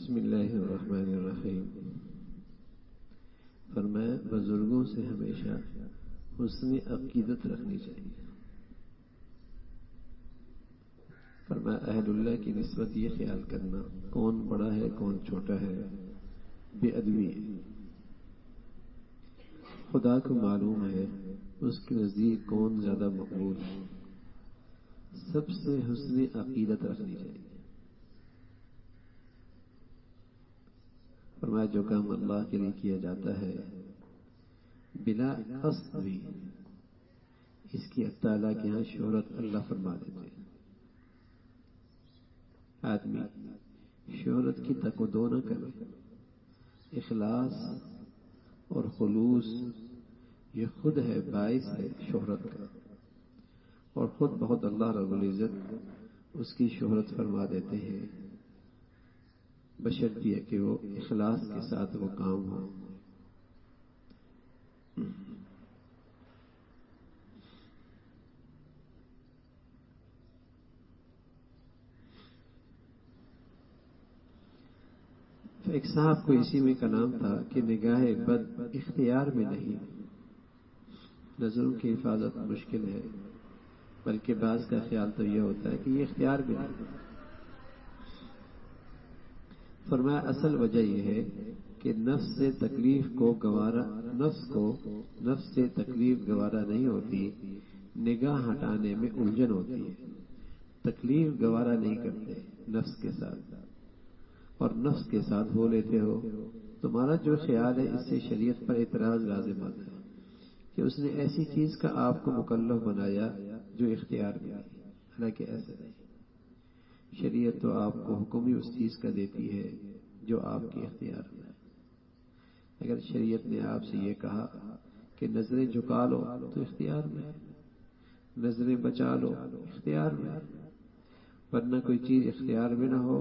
بسم اللہ الرحمن الرحیم۔ فرمایا بزرگوں سے ہمیشہ حسن عقیدت رکھنی چاہیے۔ فرمایا اہل اللہ کی نسبت یہ خیال کرنا کون بڑا ہے کون چھوٹا ہے بے ادبی ہے۔ خدا کو معلوم ہے اس کے نزدیک کون زیادہ مقبول ہے۔ سب سے حسن عقیدت رکھنی چاہیے۔ فرمایا جو کام اللہ کے لیے کیا جاتا ہے بلا قصد بھی، اس کی تعالیٰ کے یہاں شہرت اللہ فرما دیتے ہیں۔ آدمی شہرت کی تک و دو نہ کرے، اخلاص اور خلوص یہ خود ہے باعث ہے شہرت کا، اور خود بہت اللہ رب العزت اس کی شہرت فرما دیتے ہیں، بشرط یہ کہ وہ اخلاص کے ساتھ وہ کام ہو۔ ایک صاحب کو اسی میں کا نام تھا کہ نگاہ بد اختیار میں نہیں۔ نظروں کی حفاظت مشکل ہے، بلکہ بعض کا خیال تو یہ ہوتا ہے کہ یہ اختیار میں نہیں۔ فرمایا اصل وجہ یہ ہے کہ نفس سے تکلیف گوارا نہیں ہوتی، نگاہ ہٹانے میں الجھن ہوتی ہے۔ تکلیف گوارا نہیں کرتے نفس کے ساتھ، اور نفس کے ساتھ ہو لیتے ہو۔ تمہارا جو خیال ہے اس سے شریعت پر اعتراض لازم آتا ہے کہ اس نے ایسی چیز کا آپ کو مکلف بنایا جو اختیار میں ہے، حالانکہ ایسا نہیں۔ شریعت تو آپ کو حکم ہی اس چیز کا دیتی ہے جو آپ کے اختیار میں ہے۔ اگر شریعت نے آپ سے یہ کہا کہ نظریں جھکا لو تو اختیار میں ہے، نظریں بچا لو اختیار میں ہے، ورنہ کوئی چیز اختیار میں نہ ہو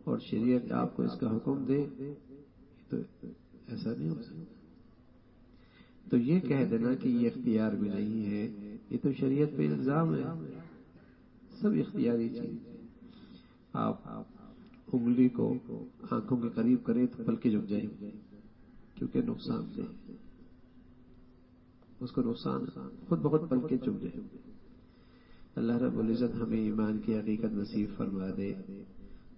اور شریعت آپ کو اس کا حکم دے تو ایسا نہیں ہو سکتا۔ تو یہ کہہ دینا کہ یہ اختیار میں نہیں ہے، یہ تو شریعت پہ الزام ہے۔ سب اختیاری چیز۔ آپ انگلی کو آنکھوں کے قریب کریں تو پلکیں جھک جائیں گے، کیونکہ نقصان دہ اس کو نقصان خود بخود پلکیں جھک جائیں گے۔ اللہ رب العزت ہمیں ایمان کی حقیقت نصیب فرما دے،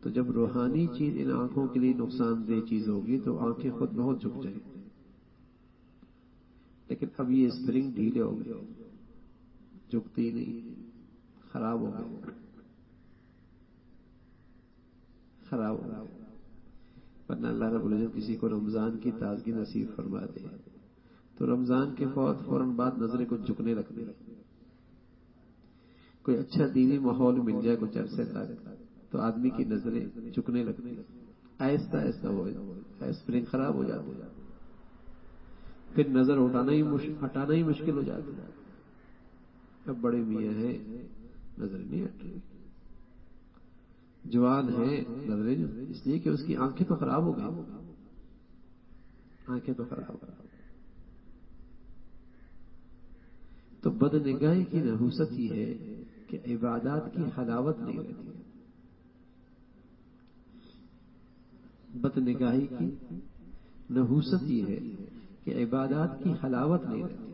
تو جب روحانی چیز ان آنکھوں کے لیے نقصان دہ چیز ہوگی تو آنکھیں خود بہت جھک جائیں گی۔ لیکن اب یہ اسپرنگ ڈھیلے ہو گئے، جھکتی نہیں، خراب ہو گئے۔ ورنہ اللہ رب العزت کسی کو رمضان کی تازگی نصیب فرما دے تو رمضان کے فوراً بعد نظریں کچھ جھکنے لگتی، کوئی اچھا دینی ماحول مل جائے کچھ عرصے تک تو آدمی کی نظریں جھکنے لگتی، آہستہ آہستہ ہو اسپرنگ خراب ہو جاتی، پھر نظر ہٹانا ہی مشکل ہو جاتا ہے۔ اب بڑے میاں ہیں نظریں نہیں ہٹ رہی، جوان ہے نظریں، اس لیے کہ اس کی آنکھیں تو خراب ہو گئی، آنکھیں تو خراب ہو گئی۔ تو بد نگاہی کی نحوست یہ ہے کہ عبادات کی حلاوت نہیں رہتی۔ بد نگاہی کی نحوست یہ ہے کہ عبادات کی حلاوت نہیں رہتی۔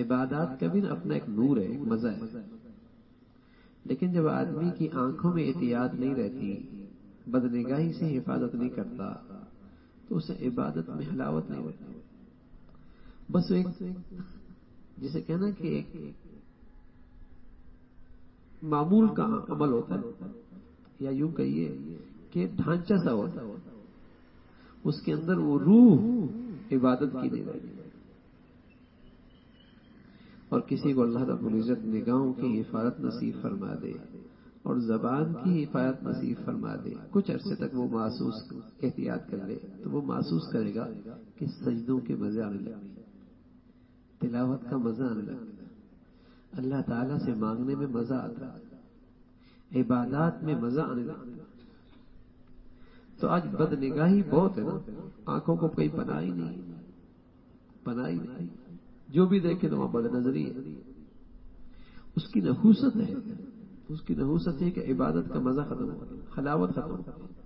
عبادات کا بھی اپنا ایک نور ہے، ایک مزہ ہے، لیکن جب آدمی کی آنکھوں میں احتیاط نہیں رہتی، بد نگاہی سے حفاظت نہیں کرتا، تو اسے عبادت میں حلاوت نہیں رہتی۔ بس ایک جسے کہنا کہ ایک معمول کا عمل ہوتا ہے، یا یوں کہیے کہ ڈھانچہ سا ہوتا ہے، اس کے اندر وہ روح عبادت کی نہیں رہتی۔ اور کسی کو اللہ رب العزت نگاہوں کی حفاظت نصیب فرما دے اور زبان کی حفاظت نصیب فرما دے، کچھ عرصے تک وہ محسوس احتیاط کر لے تو وہ محسوس کرے گا کہ سجدوں کے مزے آنے لگے، تلاوت کا مزہ آنے لگتا ہے، اللہ تعالیٰ سے مانگنے میں مزہ آتا ہے، عبادات میں مزہ آنے لگتا ہے۔ تو آج بد نگاہی بہت ہے نا، آنکھوں کو کوئی پناہ ہی نہیں، جو بھی دیکھے تو وہاں بد نظری ہے، اس کی نحوست ہے۔ اس کی نحوست ہے کہ عبادت کا مزہ ختم ہو گیا، حلاوت ختم ہو گئی۔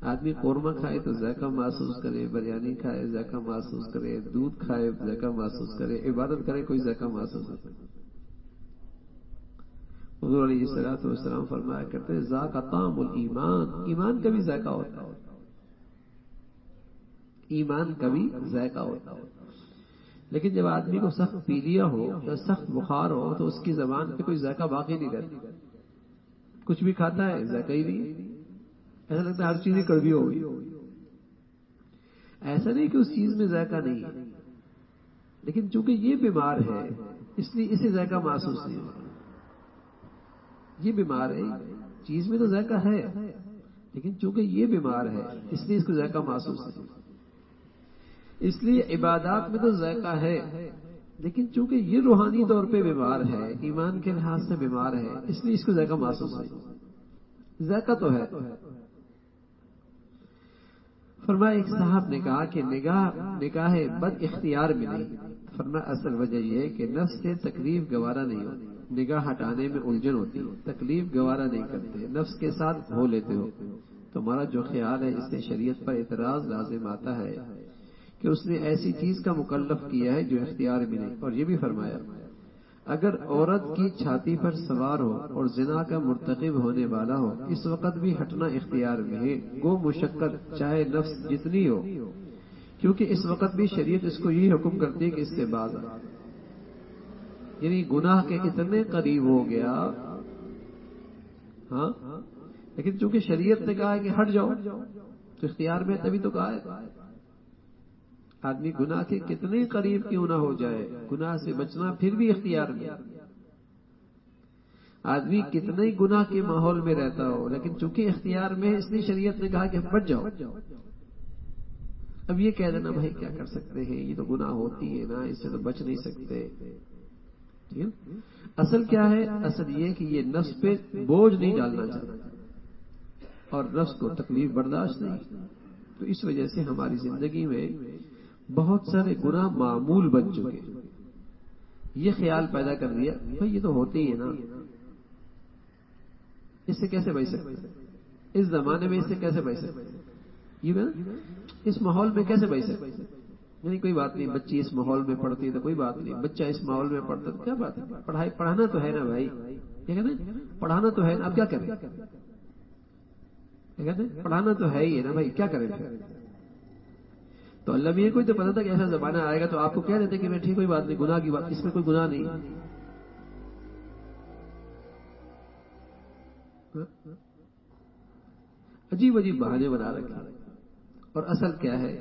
آدمی قورمہ کھائے تو ذائقہ محسوس کرے، بریانی کھائے ذائقہ محسوس کرے، دودھ کھائے ذائقہ محسوس کرے، عبادت کرے کوئی ذائقہ محسوس نہ کرے۔ حضور علیہ الصلوۃ والسلام فرمایا کرتے ذاق طعم الایمان، ایمان کا بھی ذائقہ ہوتا ہے، ایمان کا بھی ذائقہ ہوتا ہے۔ لیکن جب آدمی کو سخت پیلیا ہو یا سخت بخار ہو تو اس کی زبان پہ کوئی ذائقہ باقی نہیں رہتا، کچھ بھی کھاتا ہے ذائقہ ہی نہیں، ایسا لگتا ہے ہر چیز کڑوی ہو گئی۔ ایسا نہیں کہ اس چیز میں ذائقہ نہیں ہے، لیکن چونکہ یہ بیمار ہے اس لیے اسے ذائقہ محسوس نہیں ہوتا۔ یہ بیمار ہے، چیز میں تو ذائقہ ہے لیکن چونکہ یہ بیمار ہے اس لیے اس کو ذائقہ محسوس نہیں ہوتا۔ اس لیے عبادات میں تو ذائقہ ہے لیکن چونکہ یہ روحانی طور پہ بیمار ہے، ایمان کے لحاظ سے بیمار ہے، اس لیے اس کو ذائقہ محسوس نہیں، ذائقہ تو ہے۔ فرمایا ایک صاحب نے کہا کہ نگاہ بد اختیار میں نہیں، فرمایا اصل وجہ یہ ہے کہ نفس سے تکلیف گوارا نہیں ہوتی، نگاہ ہٹانے میں الجھن ہوتی ہے، تکلیف گوارا نہیں کرتے، نفس کے ساتھ ہو لیتے ہو۔ تمہارا جو خیال ہے اس سے شریعت پر اعتراض لازم آتا ہے کہ اس نے ایسی چیز کا مکلف کیا ہے جو اختیار میں نہیں۔ اور یہ بھی فرمایا اگر عورت کی چھاتی پر سوار ہو اور زنا کا مرتکب ہونے والا ہو اس وقت بھی ہٹنا اختیار میں ہے، گو مشقت چاہے نفس جتنی ہو، کیونکہ اس وقت بھی شریعت اس کو یہی حکم کرتی ہے کہ اس سے باز آ، یعنی گناہ کے اتنے قریب ہو گیا، ہاں لیکن چونکہ شریعت نے کہا ہے کہ ہٹ جاؤ تو اختیار میں تبھی تو کہا ہے۔ آدمی گناہ کے کتنے قریب کیوں نہ ہو جائے، گناہ سے بچنا پھر بھی اختیار میں۔ آدمی کتنے ہی گناہ کے ماحول میں رہتا ہو لیکن چونکہ اختیار میں ہے اس لیے شریعت نے کہا کہ بچ جاؤ۔ اب یہ کہہ دینا بھائی کیا کر سکتے ہیں، یہ تو گناہ ہوتی ہے نا، اس سے تو بچ نہیں سکتے۔ اصل کیا ہے، اصل یہ کہ یہ نفس پہ بوجھ نہیں ڈالنا چاہتا اور نفس کو تکلیف برداشت نہیں، تو اس وجہ سے ہماری زندگی میں بہت سارے گناہ معمول بن چکے۔ یہ خیال پیدا کر دیا بھائی یہ تو ہوتے ہی ہے نا، اس سے کیسے بچ سکتے، اس زمانے میں اس سے کیسے بچ سکتے، یہ اس ماحول میں کیسے بچ سکتے، یعنی کوئی بات نہیں، بچی اس ماحول میں پڑھتی ہے تو کوئی بات نہیں، بچہ اس ماحول میں پڑھتا تو کیا بات ہے، پڑھانا تو ہے نا بھائی، کیا کہتے ہیں پڑھانا تو ہے نا، اب کیا کریں، کیا کہتے ہیں پڑھانا تو ہے ہی ہے نا بھائی، کیا کریں پھر۔ تو اللہ میاں کو تو پتا تھا کہ ایسا زمانہ آئے گا تو آپ کو کہہ دیتے کہ میں ٹھیک کوئی بات نہیں، گناہ کی بات، اس میں کوئی گناہ نہیں۔ عجیب عجیب بہانے بنا رکھے، اور اصل کیا ہے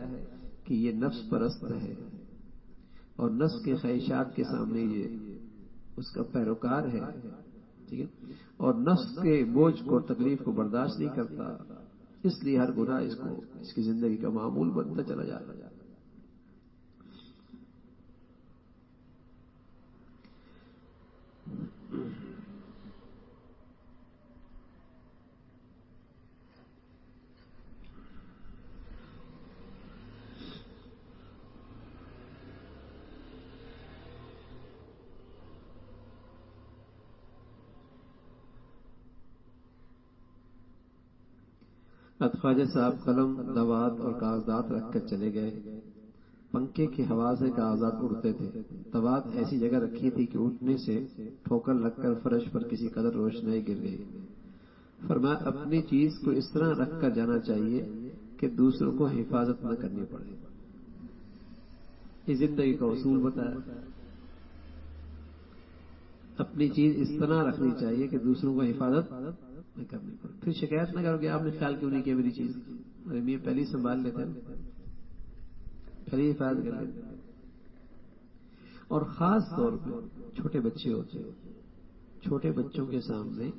کہ یہ نفس پرست ہے اور نفس کے خواہشات کے سامنے یہ اس کا پیروکار ہے، ٹھیک ہے، اور نفس کے بوجھ کو تکلیف کو برداشت نہیں کرتا، اس لیے ہر گناہ اس کی زندگی کا معمول بنتا چلا جاتا ہے۔ خواجہ صاحب قلم دوات اور کاغذات رکھ کر چلے گئے، پنکھے کی ہوا سے کاغذات اڑتے تھے، دوات ایسی جگہ رکھی تھی کہ اٹھنے سے ٹھوکر لگ کر فرش پر کسی قدر روشنائی گر گئی۔ فرمایا اپنی چیز کو اس طرح رکھ کر جانا چاہیے کہ دوسروں کو حفاظت نہ کرنی پڑے، یہ زندگی کا اصول بتایا، اپنی چیز اس طرح رکھنی چاہیے کہ دوسروں کو حفاظت نہ کرنی پڑے، پھر شکایت نہ کرو کہ آپ نے خیال کیوں نہیں کیا میری چیز، ارے میاں پہلے ہی سنبھال لیتے ہیں، پہلے ہی حفاظت کر لیتے ہیں۔ اور خاص طور پہ چھوٹے بچے ہوتے ہیں، چھوٹے بچوں کے سامنے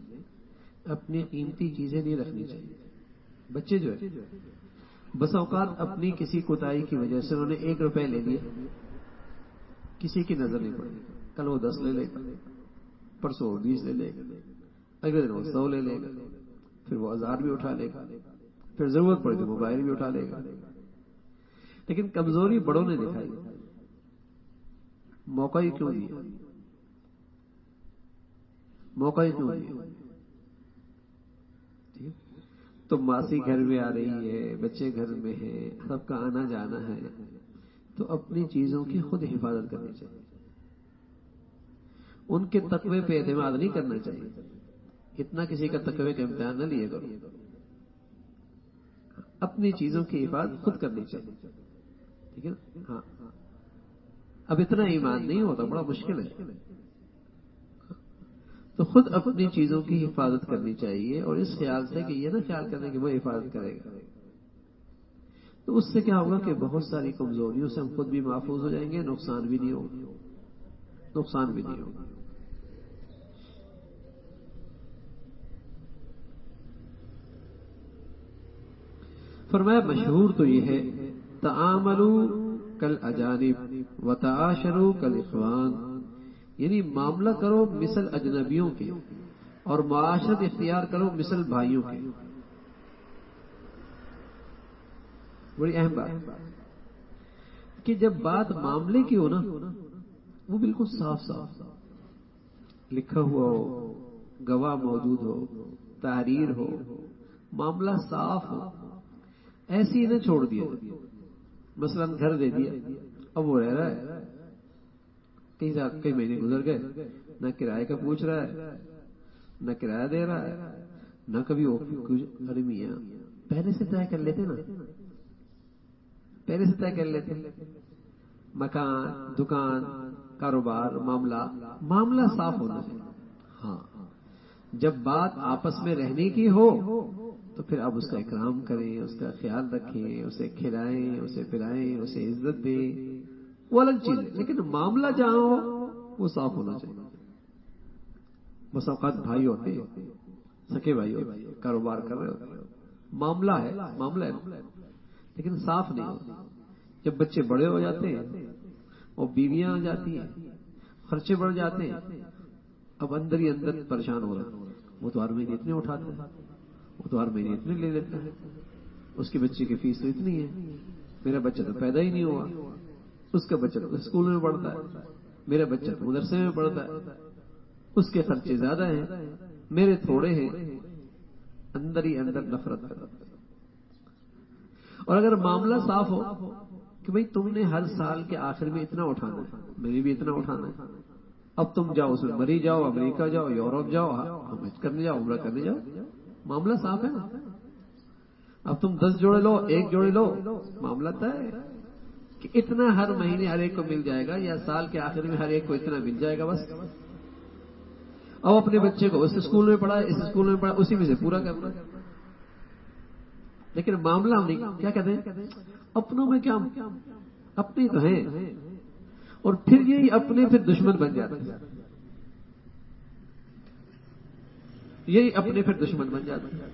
اپنی قیمتی چیزیں نہیں رکھنی چاہیے۔ بچے جو ہے بس اوقات اپنی کسی کوتاہی کی وجہ سے انہوں نے 1 روپے لے لیا، کسی کی نظر نہیں پڑی، کل وہ 10 لے لے گا، پرسوں وہ 20 لے لے گا، اگلے دن وہ 100 لے لے گا، پھر وہ 1000 بھی اٹھا لے گا، پھر ضرورت پڑے تو موبائل بھی اٹھا لے گا۔ لیکن کمزوری بڑوں نے دکھائی، موقع ہی کیوں دیا، موقع ہی کیوں دیا؟ تو ماسی گھر میں آ رہی ہے، بچے گھر میں ہیں، سب کا آنا جانا ہے، تو اپنی چیزوں کی خود حفاظت کرنی چاہیے. ان کے تقوی پہ اعتماد نہیں کرنا چاہیے. اتنا کسی کا تقوی کا امتحان نہ لیے کرو. اپنی چیزوں کی حفاظت خود کرنی چاہیے. ٹھیک ہے نا؟ ہاں. اب اتنا ایمان نہیں ہوتا، بڑا مشکل ہے. تو خود اپنی چیزوں کی حفاظت کرنی چاہیے، اور اس خیال سے کہ یہ نہ خیال کرنے کہ وہ حفاظت کرے گا. تو اس سے کیا ہوگا کہ بہت ساری کمزوریوں سے ہم خود بھی محفوظ ہو جائیں گے، نقصان بھی نہیں ہوگا. نقصان بھی نہیں ہوگا. فرمایا مشہور تو یہ ہے، تعاملوا کالاجانب وتعاشروا کالاخوان، یعنی معاملہ کرو مثل اجنبیوں کے اور معاشرت اختیار کرو مثل بھائیوں کے. بڑی اہم بات کہ جب بات معاملے کی ہو نا، وہ بالکل صاف صاف لکھا ہوا ہو، گواہ موجود ہو، تحریر ہو، معاملہ صاف ہو. ایسی ہی نہ چھوڑ دیا. مثلا گھر دے دیا، اب وہ رہ رہا ہے، کئی مہینے گزر گئے، نہ کرائے کا پوچھ رہا ہے، نہ کرایہ دے رہا ہے، نہ کبھی. ارے میاں پہلے سے طے کر لیتے نا، پہلے سے طے کر لیتے. مکان، دکان، کاروبار، معاملہ صاف ہونا چاہیے. ہاں جب بات آپس میں رہنے کی ہو تو پھر آپ اس کا اکرام کریں، اس کا خیال رکھیں، اسے کھلائیں، اسے پلائیں، اسے عزت دیں، وہ الگ چیز ہے. لیکن معاملہ جہاں ہو وہ صاف ہونا چاہیے. بس اوقات بھائی ہوتے ہیں، سکے بھائی ہوتے ہیں، کاروبار کر رہے ہوتے ہیں، معاملہ ہے لیکن صاف نہیں ہوتا. جب بچے بڑے ہو جاتے ہیں اور بیویاں آ جاتی ہیں، خرچے بڑھ جاتے ہیں، اب اندر ہی اندر پریشان ہو رہے ہیں. وہ تو ہر مہینے اتنے اٹھاتا ہے، وہ تو ہر مہینے اتنے لے لیتا ہے، اس کے بچے کی فیس تو اتنی ہے، میرا بچہ تو پیدا ہی نہیں ہوا، اس کا بچہ تو اسکول میں پڑھتا ہے، میرا بچہ تو مدرسے میں پڑھتا ہے، اس کے خرچے زیادہ ہیں، میرے تھوڑے ہیں. اندر ہی اندر نفرت پیدا. اور اگر معاملہ صاف ہو کہ بھئی تم نے ہر سال کے آخر میں اتنا اٹھانا ہے، میں نے بھی اتنا اٹھانا ہے، اب تم جاؤ اس میں مری جاؤ، امریکہ جاؤ، یورپ جاؤ، حج کرنے جاؤ، عمرہ کرنے جاؤ، معاملہ صاف ہے نا. اب تم 10 جوڑے لو، 1 جوڑے لو، معاملہ طے ہے کہ اتنا ہر مہینے ہر ایک کو مل جائے گا، یا سال کے آخر میں ہر ایک کو اتنا مل جائے گا. بس اب اپنے بچے کو اس اسکول میں پڑھا، اس اسکول میں پڑھا، اسی میں سے پورا کرنا. لیکن معاملہ ہم نہیں، کیا کہتے ہیں اپنوں میں، کیا اپنے تو ہیں، اور پھر یہی اپنے پھر دشمن بن جاتے ہیں. یہی اپنے پھر دشمن بن جاتے ہیں.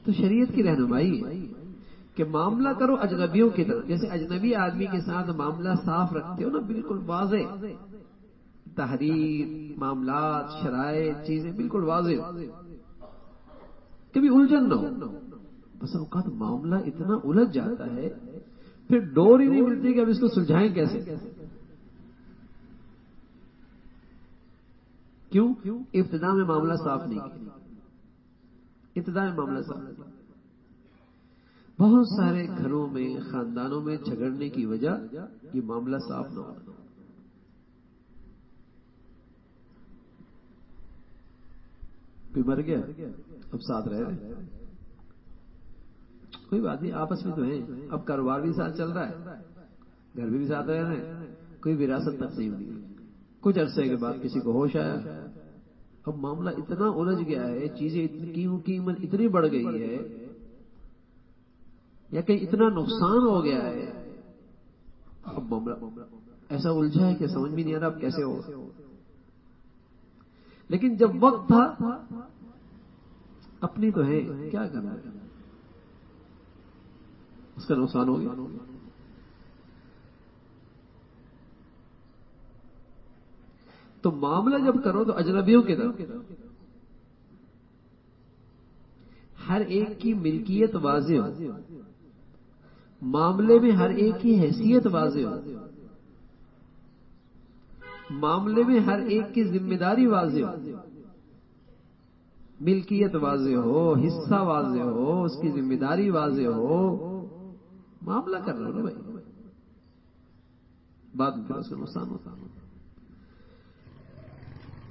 تو شریعت کی رہنمائی ہے کہ معاملہ کرو اجنبیوں کی طرح. جیسے اجنبی آدمی کے ساتھ معاملہ صاف رکھتے ہو نا، بالکل واضح تحریر، معاملات، شرائط، چیزیں بالکل واضح ہو، کبھی الجھن نہ ہو. بس اوقات معاملہ اتنا الجھ جاتا ہے پھر ڈور ہی نہیں ملتی کہ اب اس کو سلجھائیں کیسے. کیوں؟ ابتدا میں معاملہ صاف نہیں کیا. ابتدا میں معاملہ صاف نہیں. بہت سارے گھروں میں، خاندانوں میں جھگڑنے کی وجہ یہ معاملہ صاف نہ ہونا. کوئی مر گیا، اب ساتھ رہ رہے، کوئی بات نہیں، آپس میں تو ہیں، اب کاروبار بھی ساتھ چل رہا ہے، گھر بھی ساتھ رہ رہے ہیں، کوئی وراثت تقسیم نہیں. کچھ عرصے کے بعد کسی کو ہوش آیا، اب معاملہ اتنا الجھ گیا ہے، چیزیں قیمت اتنی بڑھ گئی ہے، یا کہیں اتنا نقصان ہو گیا ہے، اب معاملہ ایسا الجھا ہے کہ سمجھ بھی نہیں آ رہا اب کیسے ہوگا. لیکن جب وقت تھا، اپنی تو ہے، کیا کرنا ہے، اس کا نقصان ہو گیا. تو معاملہ جب کرو تو اجنبیوں کے طرف، ہر ایک کی ملکیت واضح ہو، معاملے میں ہر ایک کی حیثیت واضح ہو. معاملے میں ہر ایک کی ذمہ داری واضح ہو، ملکیت واضح ہو، حصہ واضح ہو، اس کی ذمہ داری واضح ہو، معاملہ کر رہے ہو نا بھائی، بعد میں پھر اس کا نقصان ہوتا ہے۔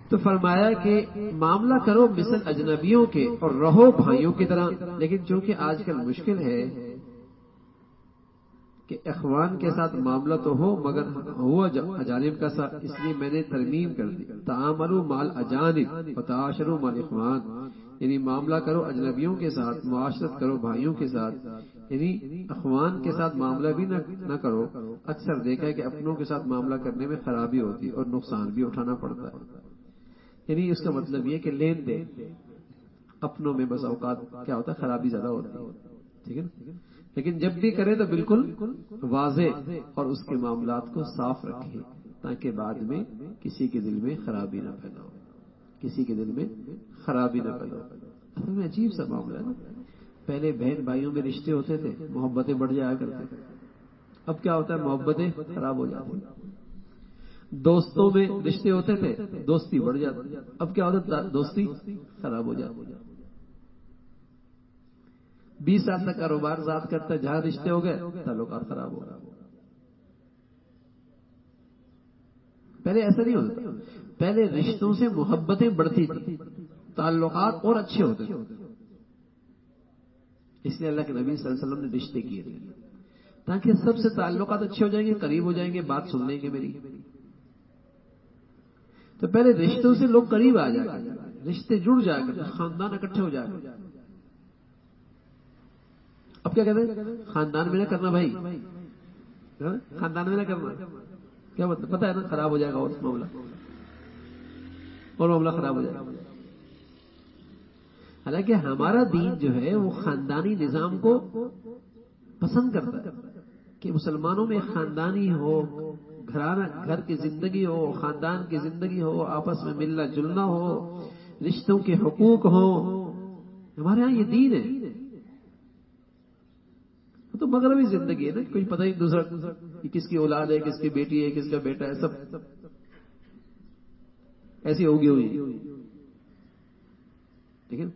تو فرمایا کہ معاملہ کرو مثل اجنبیوں کے اور رہو بھائیوں کی طرح، لیکن چونکہ آج کل مشکل ہے کہ اخوان کے ساتھ معاملہ تو ہو مگر ہوا اجانب کا ساتھ، اس لیے میں نے ترمیم کر دی، تعاملوا مال اجانب وتعاشروا مال اخوان، یعنی معاملہ کرو اجنبیوں کے ساتھ، معاشرت کرو بھائیوں کے ساتھ، یعنی اخوان کے ساتھ معاملہ بھی نہ کرو۔ اکثر دیکھا ہے کہ اپنوں کے ساتھ معاملہ کرنے میں خرابی ہوتی ہے اور نقصان بھی اٹھانا پڑتا ہے، یعنی اس کا مطلب یہ کہ لین دین اپنوں میں بس اوقات کیا ہوتا ہے، خرابی زیادہ ہوتی ہے، ٹھیک ہے نا، لیکن جب بھی کرے تو بالکل واضح اور اس کے معاملات کو صاف رکھے تاکہ بعد میں کسی کے دل میں خرابی نہ پیدا ہو، کسی کے دل میں خرابی نہ پیدا ہو۔ اصل میں عجیب سا معاملہ ہے نا، پہلے بہن بھائیوں میں رشتے ہوتے تھے، محبتیں بڑھ جایا کرتے تھے، اب کیا ہوتا ہے، محبتیں خراب ہو جاتی ہیں۔ دوستوں میں رشتے ہوتے تھے، دوستی بڑھ جاتی، اب کیا ہوتا ہے، دوستی خراب ہو جاتی۔ 20 سال تک کاروبار ذات کرتا ہے، جہاں رشتے ہو گئے تعلقات خراب ہو گئے۔ پہلے ایسا نہیں ہوتا، پہلے رشتوں سے محبتیں بڑھتی تھی، تعلقات اور اچھے ہوتے تھے، اس لیے اللہ کے نبی صلی اللہ علیہ وسلم نے رشتے کیے تھے تاکہ سب سے تعلقات اچھے ہو جائیں گے، قریب ہو جائیں گے، بات سن لیں گے میری۔ تو پہلے رشتوں سے لوگ قریب آ جائیں گے، رشتے جڑ جائیں گے، خاندان اکٹھے ہو جائیں گے۔ اب کیا کہتے ہیں، خاندان میں نہ کرنا بھائی، خاندان میں نہ کرنا، کیا مطلب پتہ ہے نا، خراب ہو جائے گا اور معاملہ خراب ہو جائے گا۔ حالانکہ ہمارا دین جو ہے وہ خاندانی نظام کو پسند کرتا ہے کہ مسلمانوں میں خاندانی ہو، گھرانہ، گھر کی زندگی ہو، خاندان کی زندگی ہو، آپس میں ملنا جلنا ہو، رشتوں کے حقوق ہو، ہمارے ہاں یہ دین ہے۔ تو مغربی زندگی ہے نا، کچھ پتہ ہی دوسرا کہ کس کی اولاد ہے، کس کی بیٹی ہے، کس کا بیٹا ہے، سب ایسی ہوگی ہوئی، لیکن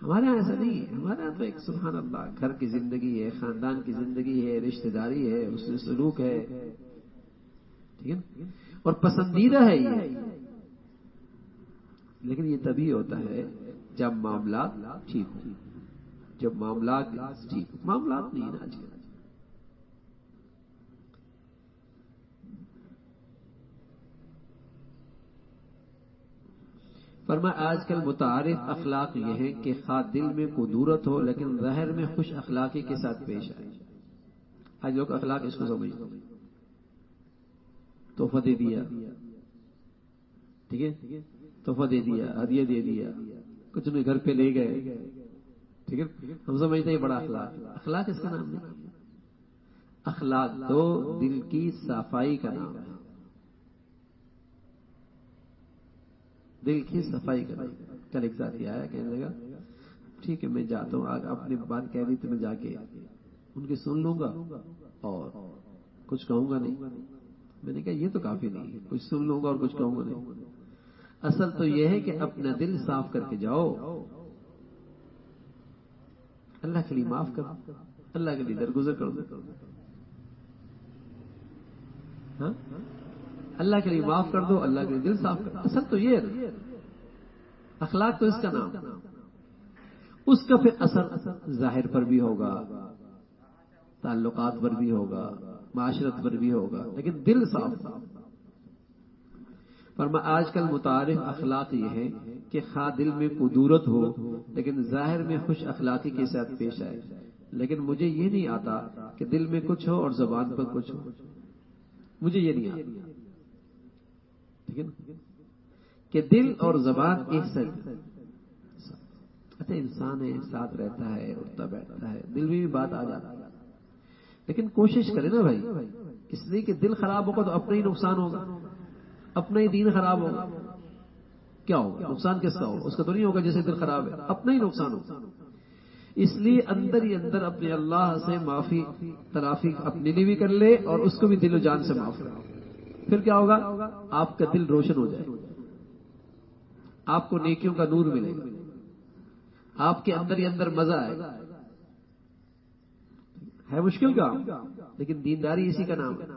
ہمارے یہاں ایسا نہیں ہے، ہمارے یہاں تو ایک سبحان اللہ گھر کی زندگی ہے، خاندان کی زندگی ہے، رشتہ داری ہے، اس میں سلوک ہے، ٹھیک ہے، اور پسندیدہ ہے یہ، لیکن یہ تبھی ہوتا ہے جب معاملات ٹھیک ہو، جب معاملات ٹھیک ہو، معاملات نہیں نا آج کل۔ فرمایا آج کل متعارف اخلاق یہ ہے کہ خواہ دل میں قدورت ہو لیکن ظاہر میں خوش اخلاقی کے ساتھ پیش آئے۔ آج لوگ اخلاق اس کو سمجھتے ہیں، تحفہ دے دیا، ٹھیک ہے، تحفہ دے دیا، ہدیہ دے دیا، کچھ نہیں گھر پہ لے گئے، ٹھیک ہے، ہم سمجھتے ہیں بڑا اخلاق۔ اخلاق اس کا نام نہیں، اخلاق تو دل کی صفائی کا نام ہے، دل کی صفائی کا نام۔ کل ایک ساتھی آیا کہنے لگا ٹھیک ہے میں جاتا ہوں، اپنی بات کہہ رہی تو میں جا کے ان کی سن لوں گا اور کچھ کہوں گا نہیں۔ میں نے کہا یہ تو کافی نہیں ہے، کچھ سن لوں گا اور کچھ کہوں گا نہیں، اصل تو یہ ہے کہ اپنا دل صاف کر کے جاؤ، اللہ کے لیے معاف کر دو، اللہ کے لیے درگزر کر دو، ہاں اللہ کے لیے معاف کر دو، اللہ کے لیے دل صاف کر دو، اصل تو یہ ہے، اخلاق تو اس کا نام، اس کا پھر اثر ظاہر پر بھی ہوگا، تعلقات پر بھی ہوگا، معاشرت پر بھی ہوگا، لیکن دل صاف۔ فرمایا آج کل متعارف اخلاق یہ ہے کہ خواہ دل میں قدورت ہو لیکن ظاہر میں خوش اخلاقی کے ساتھ پیش آئے، لیکن مجھے یہ نہیں آتا کہ دل میں کچھ ہو اور زبان پر کچھ ہو، مجھے یہ نہیں آتا، ٹھیک ہے نا، کہ دل اور زبان ایک ساتھ، اچھا انسان ہے، ساتھ رہتا ہے، اٹھتا بیٹھتا ہے، دل میں بھی بات آ جاتی ہے، لیکن کوشش کرے نا بھائی، اس لیے کہ دل خراب ہوگا تو اپنا ہی نقصان ہوگا، اپنا ہی دین خراب ہوگا، کیا ہوگا نقصان، کس کا ہوگا، اس کا تو نہیں ہوگا جیسے دل خراب ہے، اپنا ہی نقصان ہوگا۔ اس لیے اندر ہی اندر اپنے اللہ سے معافی تلافی اپنے لیے بھی کر لے اور اس کو بھی دل و جان سے معاف کر، پھر کیا ہوگا؟ آپ کا دل روشن ہو جائے گا، آپ کو نیکیوں کا نور ملے گا، آپ کے اندر ہی اندر مزہ آئے گا۔ ہے مشکل کام، لیکن دینداری اسی کا نام ہے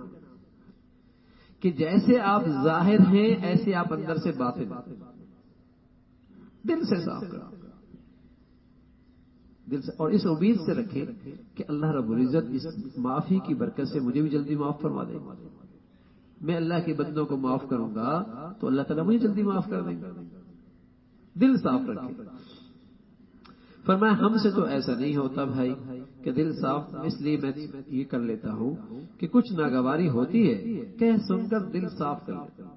کہ جیسے آپ ظاہر ہیں ایسے آپ اندر سے باطن، دل سے صاف کریں، دل سے، اور اس امید سے رکھیں کہ اللہ رب العزت اس معافی کی برکت سے مجھے بھی جلدی معاف فرما دے گا۔ میں اللہ کے بندوں کو معاف کروں گا تو اللہ تعالیٰ مجھے جلدی معاف کر دے گا۔ دل صاف رکھیں۔ فرمایا ہم سے تو ایسا نہیں ہوتا بھائی کہ دل صاف، اس لیے میں یہ کر لیتا ہوں کہ کچھ ناگواری ہوتی ہے کہہ سن کر دل صاف کر لیتا ہوں۔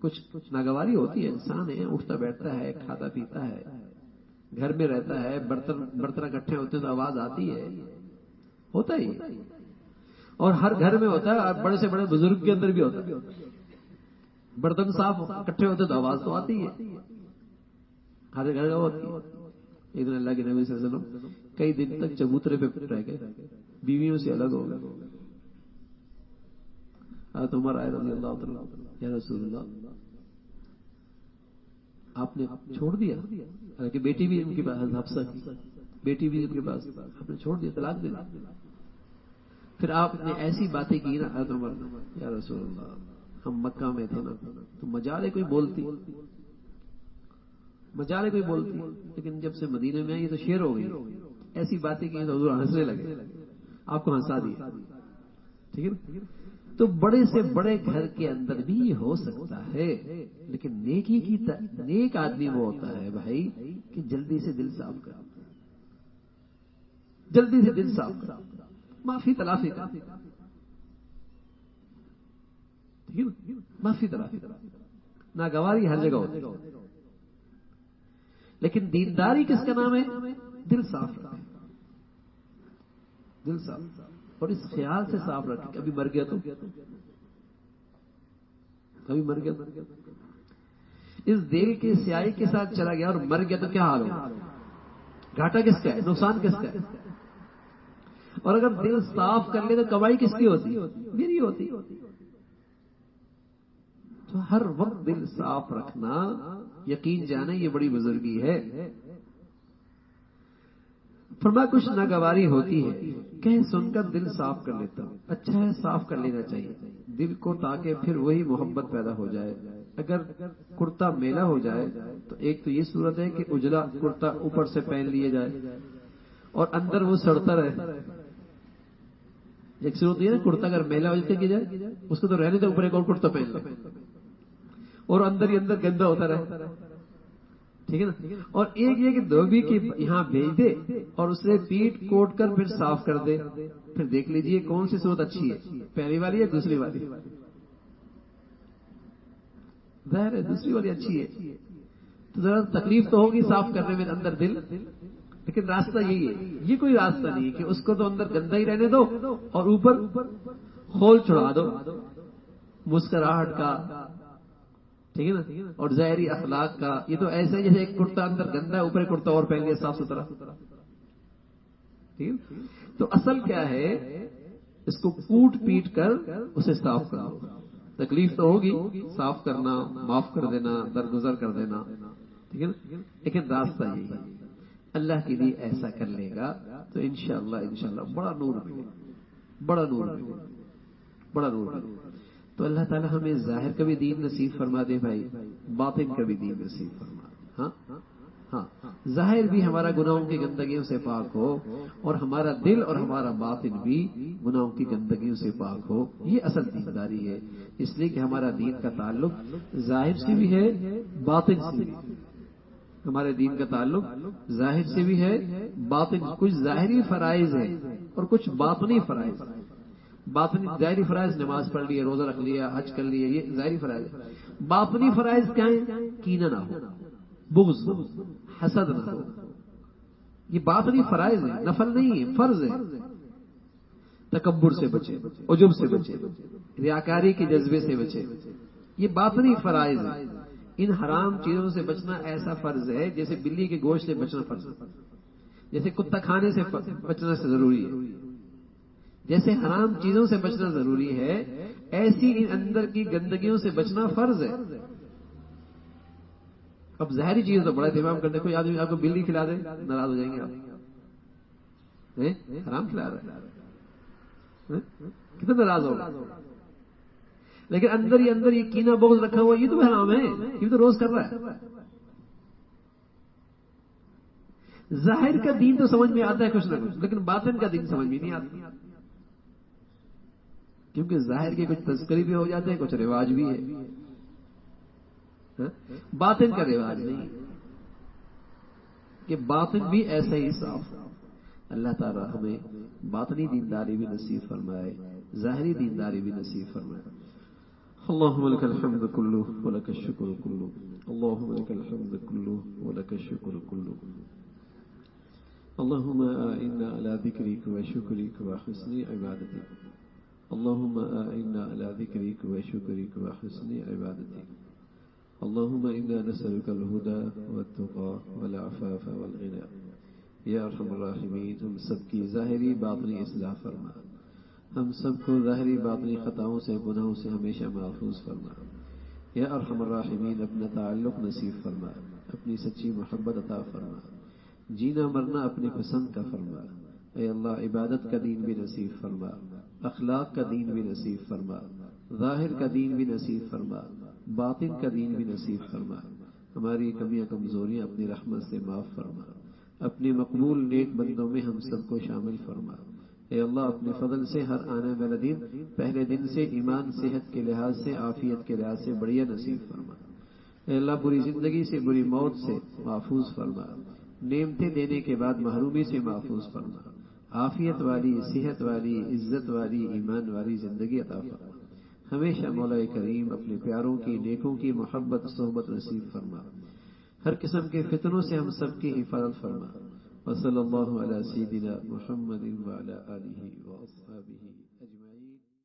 کچھ ناگواری ہوتی ہے، انسان ہے، اٹھتا بیٹھتا ہے، کھاتا پیتا ہے، گھر میں رہتا ہے، برتن اکٹھے ہوتے ہیں تو آواز آتی ہے، ہوتا ہی، اور ہر گھر میں ہوتا ہے، بڑے سے بڑے بزرگ کے اندر بھی ہوتا ہے، برتن صاف اکٹھے ہوتے تو آواز تو آتی ہے، ہر گھر میں ہوتی ہے۔ ایک دن اللہ کے نبی صلی اللہ علیہ وسلم کئی دن تک چبوترے پہ رہ گئے، بیویوں سے الگ ہو گئے۔ حضرت عمر آئے رضی اللہ عنہ، یا رسول اللہ آپ نے چھوڑ دیا، حالانکہ بیٹی بھی ان کے پاس، حفصہ کی بیٹی بھی ان کے پاس، آپ نے چھوڑ دیا، طلاق دے دی۔ پھر آپ نے ایسی باتیں کی نا حضرت عمر، یا رسول اللہ ہم مکہ میں تھے نا تو مجالے کوئی بولتی، لیکن جب سے مدینے میں آئی تو شیر ہو گئی، ایسی باتیں کی تو حضور ہنسنے لگے، آپ کو ہنسا دیا، ٹھیک ہے نا؟ تو بڑے سے بڑے گھر کے اندر بھی یہ ہو سکتا ہے، لیکن نیکی کی نیک آدمی وہ ہوتا ہے بھائی کہ جلدی سے دل صاف کر، جلدی سے دل صاف کر، معافی تلافی کر، ٹھیک ہے نا؟ معافی تلافی کر، ناگواری ہر جگہ ہوتی ہے، لیکن دینداری کس کا نام ہے؟ دل صاف رکھے، دل صاف، اور اس خیال سے صاف رکھے کبھی مر گیا تو، کبھی مر گیا تو، اس دل کی سیاہی کے ساتھ چلا گیا اور مر گیا تو کیا حال ہوگا؟ گھاٹا کس کا ہے؟ نقصان کس کا ہے؟ اور اگر دل صاف کر لے تو کمائی کس کی ہوتی؟ میری ہوتی۔ تو ہر وقت دل صاف رکھنا، یقین جانے یہ بڑی بزرگی ہے۔ فرمایا کچھ ناگواری ہوتی ہے کہیں سن کر دل صاف کر لیتا ہوں، اچھا ہے صاف کر لینا چاہیے دل کو، تاکہ پھر وہی محبت پیدا ہو جائے۔ اگر کرتا میلا ہو جائے تو ایک تو یہ صورت ہے کہ اجلا کرتا اوپر سے پہن لیے جائے اور اندر وہ سڑتا رہے، ایک صورت یہ ہے کرتا اگر میلا ہو جاتا کہ جائے اس کو تو رہنے دے، اوپر ایک اور کرتا پہن لے اور اندر ہی اندر گندا ہوتا رہے، ٹھیک ہے نا؟ اور ایک یہ کہ دھوبی کی یہاں بھیج دے اور اسے پیٹ کوٹ کر پھر صاف کر دے، پھر دیکھ لیجئے کون سی صورت اچھی ہے، پہلی والی یا دوسری والی؟ ظاہر ہے دوسری والی اچھی ہے، تو ذرا تکلیف تو ہوگی صاف کرنے میں اندر دل، لیکن راستہ یہی ہے، یہ کوئی راستہ نہیں کہ اس کو تو اندر گندا ہی رہنے دو اور اوپر خول چھڑا دو مسکراہٹ کا، ٹھیک ہے نا، اور ظاہری اخلاق کا۔ یہ تو ایسا ہی جیسے ایک کرتا اندر گندا ہے اوپر کرتا اور پہن لیا صاف ستھرا، ٹھیک ہے؟ تو اصل کیا ہے، اس کو کوٹ پیٹ کر اسے صاف کرو، تکلیف تو ہوگی، صاف کرنا، معاف کر دینا، درگزر کر دینا، ٹھیک ہے نا، لیکن راستہ یہی ہے۔ اللہ کے لیے ایسا کر لے گا تو انشاءاللہ بڑا نور ملے، بڑا نور ملے، بڑا نور ملے۔ تو اللہ تعالی ہمیں ظاہر کا بھی دین نصیب فرما دے بھائی، باطن کا بھی دین نصیب فرما دے۔ ہاں ظاہر بھی ہمارا گناہوں کی گندگیوں سے پاک ہو اور ہمارا دل اور ہمارا باطن بھی گناہوں کی گندگیوں سے پاک ہو، یہ اصل دینداری ہے۔ اس لیے کہ ہمارا دین کا تعلق ظاہر سے بھی ہے، باطن سے بھی ہے۔ ہمارے دین کا تعلق ظاہر سے بھی ہے، باطن، کچھ ظاہری فرائض ہیں اور کچھ باطنی فرائض۔ باطنی ظاہری فرائض نماز پڑھ لی، روزہ رکھ لیا، حج کر لیا، یہ ظاہری فرائض۔ باطنی فرائض کیا ہیں؟ کینہ نہ ہو، بغض نہ ہو، حسد نہ ہو، یہ باطنی فرائض ہیں، نفل نہیں ہے، فرض ہے۔ تکبر سے بچے، عجب سے بچے، ریاکاری کے جذبے سے بچے، یہ باطنی فرائض ہیں۔ ان حرام چیزوں سے بچنا ایسا فرض ہے جیسے بلی کے گوشت سے بچنا فرض ہے، جیسے کتا کھانے سے بچنا سے ضروری ہے، جیسے حرام چیزوں سے بچنا ضروری ہے، ایسی ان اندر کی گندگیوں سے بچنا فرض ہے۔ اب ظاہری چیز تو بڑا اہتمام کرتے، کوئی آدمی آپ کو بلی کھلا دے ناراض ہو جائیں گے آپ، حرام کھلا رہا ہے، کتنا ناراض ہوگا۔ لیکن اندر ہی یہ کینہ بغض رکھا ہوا، یہ تو حرام ہے، یہ تو روز کر رہا ہے۔ ظاہر کا دین تو سمجھ میں آتا ہے کچھ نہ کچھ، لیکن باطن کا دین سمجھ میں نہیں آتا، کیونکہ ظاہر کے کچھ تذکری بھی ہو جاتے ہیں، کچھ رواج بھی ہے، باطن کا رواج نہیں کہ باطن بھی ایسا ہی صاف۔ اللہ تعالی ہمیں باطنی دینداری بھی نصیب فرمائے، ظاہری دینداری بھی نصیب فرمائے۔ اللهم لك الحمد كله ولك الشكر كله، اللهم لك الحمد كله ولك الشكر كله، اللهم أعنا على ذكرك وشكرك وحسن عبادتك، اللهم أعنا على ذكرك وشكرك وحسن عبادتك، اللهم إنا نسألك الهدى والتقى والعفاف والغنى۔ یا ارحم الراحمین، ہم سب کی ظاہری باطنی اصلاح فرما، ہم سب کو ظاہری باطنی خطاؤں سے گناہوں سے ہمیشہ محفوظ فرما۔ یا ارحم الراحمین، اپنا تعلق نصیب فرما، اپنی سچی محبت عطا فرما، جینا مرنا اپنی پسند کا فرما۔ اے اللہ، عبادت کا دین بھی نصیب فرما، اخلاق کا دین بھی نصیب فرما، ظاہر کا دین بھی نصیب فرما، باطن کا دین بھی نصیب فرما۔ ہماری کمیاں کمزوریاں اپنی رحمت سے معاف فرما، اپنے مقبول نیک بندوں میں ہم سب کو شامل فرما۔ اے اللہ، اپنے فضل سے ہر آنے والا دن پہلے دن سے ایمان صحت کے لحاظ سے عافیت کے لحاظ سے بڑھیا نصیب فرما۔ اے اللہ، بری زندگی سے بری موت سے محفوظ فرما، نعمتیں دینے کے بعد محرومی سے محفوظ فرما، عافیت والی، صحت والی، عزت والی، ایمان والی زندگی عطا فرما۔ ہمیشہ مولا کریم اپنے پیاروں کی نیکوں کی محبت صحبت نصیب فرما، ہر قسم کے فتنوں سے ہم سب کی حفاظت فرما۔ وصلی اللہ علی سیدنا محمد وعلی آلہ واصحابہ اجمعین۔